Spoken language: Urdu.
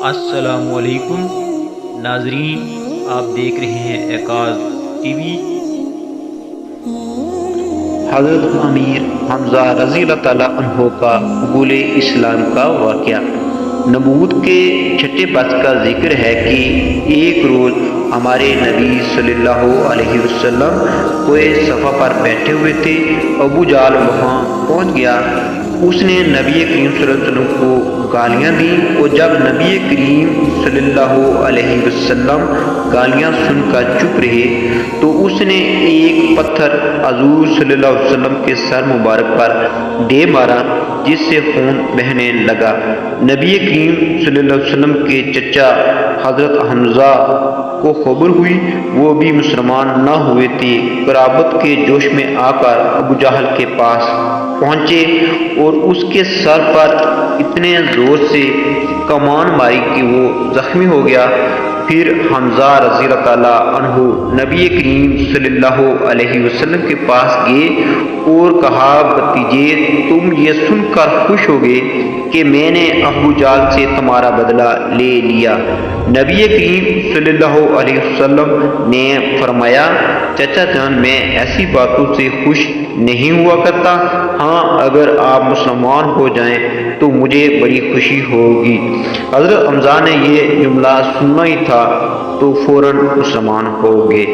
السلام علیکم ناظرین، آپ دیکھ رہے ہیں اعکاظ ٹی وی۔ حضرت امیر حمزہ رضی اللہ تعالیٰ عنہ کا قبول اسلام کا واقعہ۔ نبوت کے چھٹے پس کا ذکر ہے کہ ایک روز ہمارے نبی صلی اللہ علیہ وسلم کوئے صفا پر بیٹھے ہوئے تھے۔ ابو جہل وہاں پہنچ گیا۔ اس نے نبی کریم صلی اللہ علیہ وسلم کو گالیاں دیں، اور جب نبی کریم صلی اللہ علیہ وسلم گالیاں سن کر چپ رہے تو اس نے ایک پتھر حضور صلی اللہ علیہ وسلم کے سر مبارک پر دے مارا، جس سے خون بہنے لگا۔ نبی کریم صلی اللہ علیہ وسلم کے چچا حضرت حمزہ کو خبر ہوئی، وہ بھی مسلمان نہ ہوئے تھے۔ قرابت کے جوش میں آ کر ابو جہل کے پاس پہنچے اور اس کے سر پر اتنے زور سے کمان ماری کہ وہ زخمی ہو گیا۔ پھر حمزہ رضی اللہ تعالیٰ عنہ نبی کریم صلی اللہ علیہ وسلم کے پاس گئے اور کہا، بھتیجے، تم یہ سن کر خوش ہوگے کہ میں نے ابو جہل سے تمہارا بدلہ لے لیا۔ نبی کریم صلی اللہ علیہ وسلم نے فرمایا، چچا جان، میں ایسی باتوں سے خوش نہیں ہوا کرتا۔ ہاں، اگر آپ مسلمان ہو جائیں تو مجھے بڑی خوشی ہوگی۔ حضرت حمزہ نے یہ جملہ سنا ہی تھا تو فوراً مسلمان ہو گئے۔